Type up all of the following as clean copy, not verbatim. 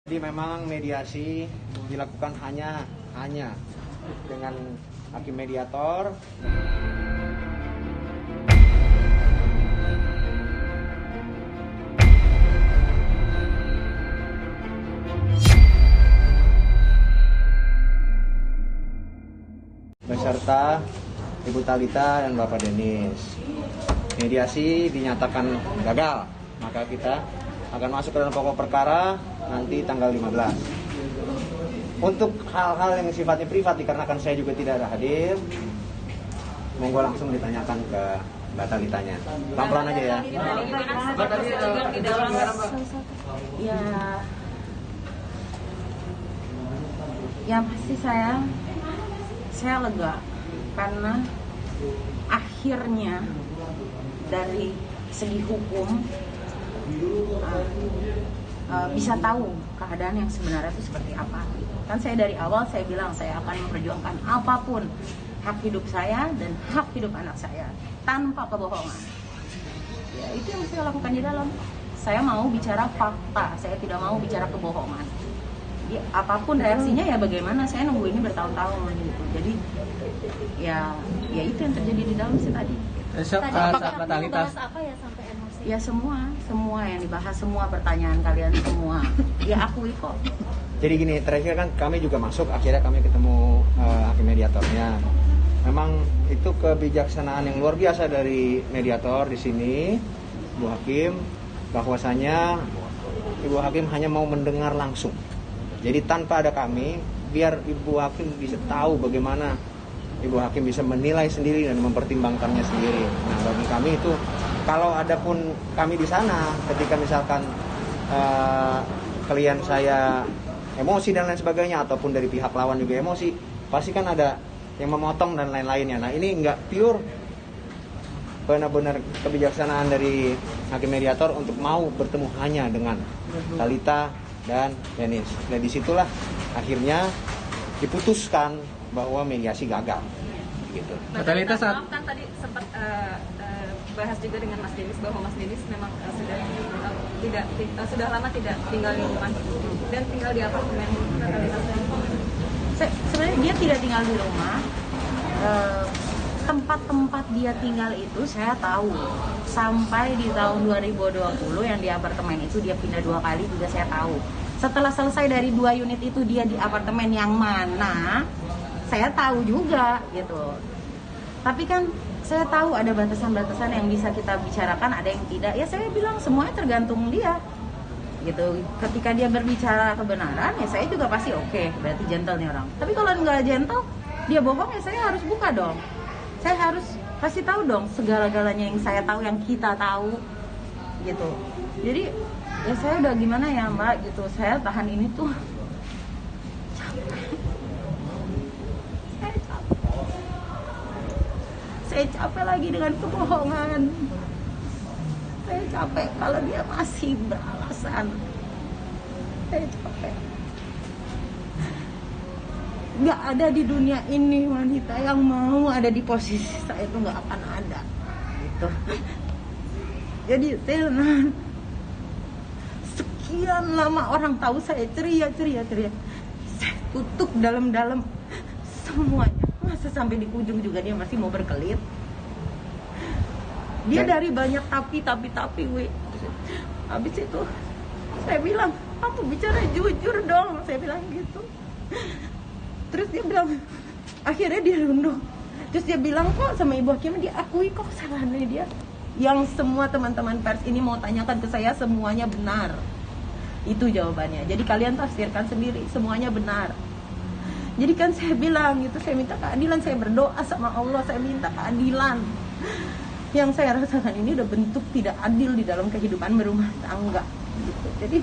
Jadi memang mediasi dilakukan hanya dengan hakim mediator. Beserta Ibu Talita dan Bapak Denis. Mediasi dinyatakan gagal, maka kita akan masuk ke dalam pokok perkara nanti tanggal 15. Untuk hal-hal yang sifatnya privat dikarenakan saya juga tidak ada hadir, monggo langsung ditanyakan ke Mbak Talitanya. Pelan-pelan aja ya. Ya, yang pasti saya lega karena akhirnya dari segi hukum bisa tahu keadaan yang sebenarnya itu seperti apa. Kan saya dari awal saya bilang saya akan memperjuangkan apapun hak hidup saya dan hak hidup anak saya tanpa kebohongan. Ya, itu yang saya lakukan di dalam. Saya mau bicara fakta, saya tidak mau bicara kebohongan. Ya, apapun reaksinya ya bagaimana, saya nunggu ini bertahun-tahun gitu. Jadi ya itu yang terjadi di dalam sih tadi. Tadi bahas apa ya sampai emosi? Ya semua yang dibahas, semua pertanyaan kalian semua. Ya akui kok. Jadi gini, terakhir kan kami juga masuk, akhirnya kami ketemu hakim mediatornya. Memang itu kebijaksanaan yang luar biasa dari mediator di sini, Ibu Hakim, bahwasanya Ibu Hakim hanya mau mendengar langsung. Jadi tanpa ada kami, biar Ibu Hakim bisa tahu bagaimana Ibu Hakim bisa menilai sendiri dan mempertimbangkannya sendiri. Nah, bagi kami itu, kalau ada pun kami di sana, ketika misalkan klien saya emosi dan lain sebagainya, ataupun dari pihak lawan juga emosi, pasti kan ada yang memotong dan lain-lainnya. Nah, ini nggak pure, benar-benar kebijaksanaan dari hakim mediator untuk mau bertemu hanya dengan Talita dan Denis. Dan disitulah akhirnya diputuskan bahwa mediasi gagal. Gitu. Talita kan tadi sempat bahas juga dengan Mas Denis bahwa Mas Denis memang sudah lama tidak tinggal di rumah dan tinggal di apartemen. Sebenarnya dia tidak tinggal di rumah. Tempat-tempat dia tinggal itu saya tahu. Sampai di tahun 2020 yang di apartemen itu dia pindah 2 kali juga saya tahu. Setelah selesai dari 2 unit itu dia di apartemen yang mana, saya tahu juga gitu. Tapi kan saya tahu ada batasan-batasan yang bisa kita bicarakan, ada yang tidak. Ya saya bilang semuanya tergantung dia. Gitu. Ketika dia berbicara kebenaran, ya saya juga pasti oke, berarti gentle nih orang. Tapi kalau nggak gentle, dia bohong, ya saya harus buka dong. Saya harus kasih tahu dong segala-galanya yang saya tahu, yang kita tahu gitu. Jadi ya saya udah gimana ya Mbak gitu, saya tahan ini tuh saya capek lagi dengan kebohongan. Saya capek kalau dia masih beralasan. Saya capek. Gak ada di dunia ini wanita yang mau ada di posisi saya, itu gak akan ada gitu. Jadi saya sekian lama orang tahu saya ceria. Saya tutup dalam-dalam semuanya. Masa sampai di ujung juga dia masih mau berkelit. Dia dari banyak tapi we. Habis itu saya bilang, kamu bicara jujur dong, saya bilang gitu. Terus dia bilang, akhirnya dia runduk. Terus dia bilang kok sama Ibu Hakim, dia akui kok kesalahannya dia. Yang semua teman-teman pers ini mau tanyakan ke saya semuanya benar. Itu jawabannya. Jadi kalian tafsirkan sendiri, semuanya benar. Jadi kan saya bilang gitu, saya minta keadilan, saya berdoa sama Allah, saya minta keadilan. Yang saya rasakan ini udah bentuk tidak adil di dalam kehidupan berumah tangga gitu. Jadi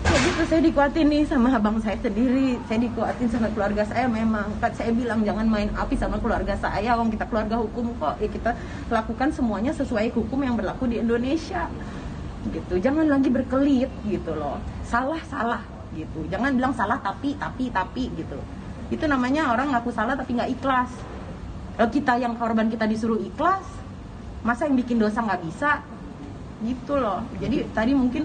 ya gitu, saya dikuatin nih sama abang saya sendiri, saya dikuatin sama keluarga saya. Memang kan saya bilang jangan main api sama keluarga saya, wong kita keluarga hukum kok. Ya kita lakukan semuanya sesuai hukum yang berlaku di Indonesia gitu. Jangan lagi berkelit gitu loh, salah gitu. Jangan bilang salah tapi gitu. Itu namanya orang ngaku salah tapi nggak ikhlas. Kalau kita yang korban kita disuruh ikhlas, masa yang bikin dosa nggak bisa gitu loh. Jadi tadi mungkin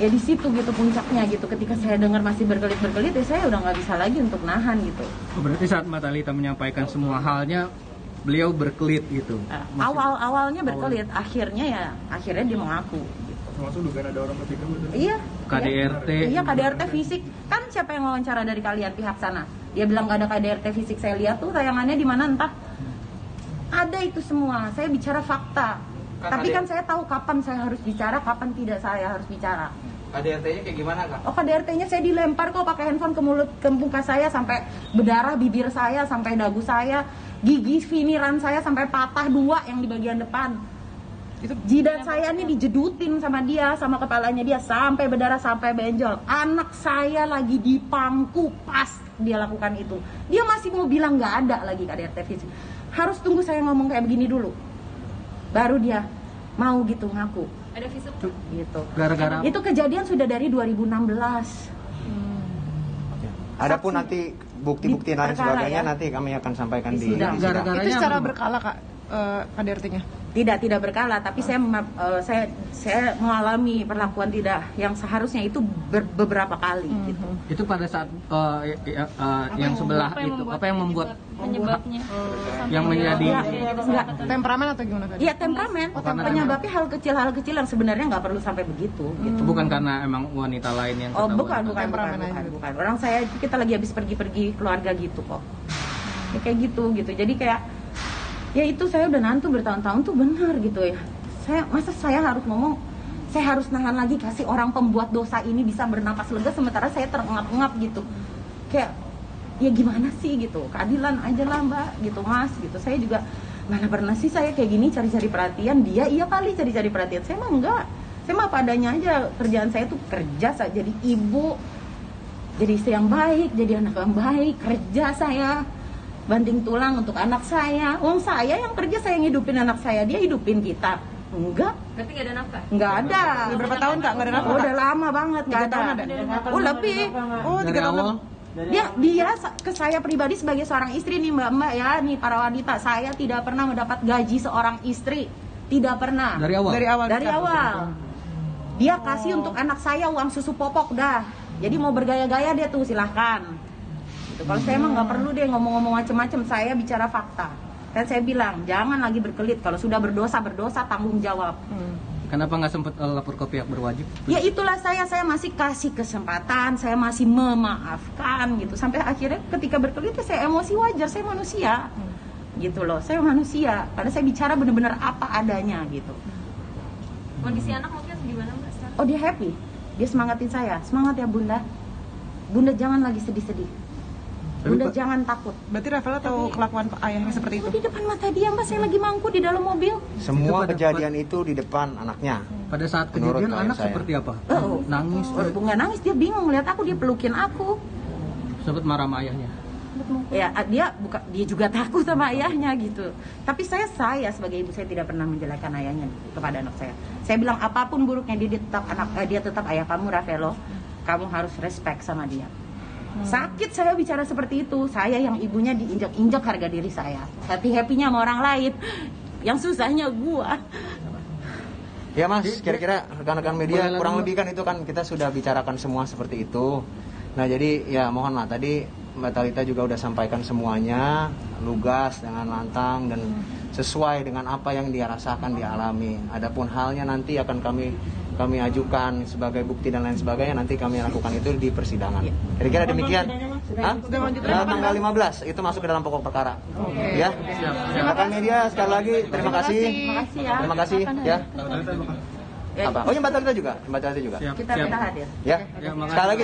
Ya di situ gitu puncaknya gitu. Ketika saya dengar masih berkelit-berkelit, ya saya udah nggak bisa lagi untuk nahan gitu. Oh, berarti saat Mbak Thalita menyampaikan semua halnya, beliau berkelit gitu. Awalnya berkelit, akhirnya dia mengaku. Gitu. Termasuk dugaan ada orang ketiga betul? Iya. KDRT. Iya, KDRT fisik. Kan siapa yang wawancara dari kalian pihak sana? Dia bilang nggak ada KDRT fisik. Saya lihat tuh tayangannya di mana entah. Ada itu semua. Saya bicara fakta. Tapi kan saya tahu kapan saya harus bicara, kapan tidak saya harus bicara. KDRT-nya kayak gimana, Kak? Oh, KDRT-nya saya dilempar kok pakai handphone ke mulut, ke muka saya sampai berdarah bibir saya, sampai dagu saya, gigi finiran saya sampai patah 2 yang di bagian depan. Itu jidat saya ini dijedutin sama dia, sama kepalanya dia sampai berdarah, sampai benjol. Anak saya lagi di pangku pas dia lakukan itu. Dia masih mau bilang nggak ada lagi KDRT fisik. Harus tunggu saya ngomong kayak begini dulu. Baru dia mau gitu ngaku. Ada visum Gitu. Gara-gara Itu kejadian sudah dari 2016. Adapun Saksi. nanti bukti-bukti lain Perkara, sebagainya ya. nanti kami akan sampaikan di Sidang. sidang. gara-garanya Itu secara apa, Mbak? berkala Kak, KDRT-nya? Tidak berkala, tapi saya mengalami perlakuan tidak yang seharusnya itu beberapa kali gitu. Itu pada saat yang sebelah itu apa yang membuat penyebabnya yang menjadi Enggak. Temperamen atau gimana tadi? Iya, temperamen. Penyebabnya hal kecil yang sebenarnya nggak perlu sampai begitu. Gitu. bukan karena emang wanita lain yang Oh, ketahuan. bukan. Orang saya kita lagi habis pergi-pergi keluarga gitu kok. Ya, kayak gitu. Jadi kayak ya itu saya udah nantu bertahun-tahun tuh benar gitu ya. Masa saya harus ngomong, saya harus nahan lagi kasih orang pembuat dosa ini bisa bernapas lega sementara saya terengap-engap gitu. Kayak ya gimana sih gitu. Keadilan aja lah Mbak gitu Mas gitu. Saya juga mana pernah sih saya kayak gini cari-cari perhatian. Dia iya kali cari-cari perhatian. Saya mah enggak. Saya mah padanya aja. Kerjaan saya tuh kerja, saya jadi ibu, jadi istri yang baik, jadi anak yang baik, kerja saya banting tulang untuk anak saya. Wong saya yang kerja, saya ngidupin anak saya, dia hidupin kita. Enggak, berarti nggak ada nafkah? enggak ada. Udah berapa tahun Kak nggak ada nafkah? Oh, udah lama banget nggak 3 ada. tahun ada? Oh, lebih. Oh, 3 dari tahun. awal Dia ke saya pribadi sebagai seorang istri nih Mbak ya, nih para wanita, saya tidak pernah mendapat gaji seorang istri. Tidak pernah. dari awal. Dari awal. Dia kasih untuk anak saya uang susu popok dah. Jadi mau bergaya-gaya dia tuh silahkan. Gitu. Kalau saya emang nggak perlu deh ngomong-ngomong macem-macem, saya bicara fakta. Dan saya bilang jangan lagi berkelit. Kalau sudah berdosa tanggung jawab. Kenapa nggak sempat lapor ke pihak berwajib? Ya itulah saya masih kasih kesempatan, saya masih memaafkan gitu. Sampai akhirnya ketika berkelit ya saya emosi wajar, saya manusia. Gitu loh, saya manusia. Karena saya bicara benar-benar apa adanya gitu. Kondisi anak mungkin gimana Mbak sekarang? Oh dia happy, dia semangatin saya. Semangat ya Bunda. Bunda jangan lagi sedih-sedih. Bunda jangan takut. Berarti Rafaela tahu kelakuan ayahnya seperti itu? Oh di depan mata dia Mbak, saya lagi mangku di dalam mobil. Semua Itu pada- kejadian itu di depan anaknya. Pada saat Menurut kejadian klien anak saya. seperti apa? Oh. Nangis, Oh, nggak nangis, dia bingung melihat aku, dia pelukin aku. sempat marah sama ayahnya. Ya dia juga takut sama ayahnya gitu. Tapi saya sebagai ibu saya tidak pernah menjelekkan ayahnya kepada anak saya. Saya bilang apapun buruknya dia tetap ayah kamu Rafaelo. Kamu harus respect sama dia. Sakit saya bicara seperti itu. Saya yang ibunya diinjak-injak harga diri saya. Tapi happy-nya sama orang lain. Yang susahnya gua. Ya Mas, kira-kira rekan-rekan media Boleh kurang lalu, lebih kan itu kan kita sudah bicarakan semua seperti itu. Nah jadi ya mohon maaf tadi Mbak Thalita juga udah sampaikan semuanya lugas dengan lantang dan sesuai dengan apa yang dia rasakan dialami. Adapun halnya nanti akan kami ajukan sebagai bukti dan lain sebagainya, nanti kami lakukan itu di persidangan. Kira-kira demikian. Hah? Nah, tanggal 15 itu masuk ke dalam pokok perkara. Ya. Rekan media sekali lagi terima kasih. Makasih ya. Terima kasih ya. Apa? Oh ya Mbak Thalita juga. Mbak Thalita juga. Siap, Kita siap. hadir. Ya. Ya, makasih. Sekali lagi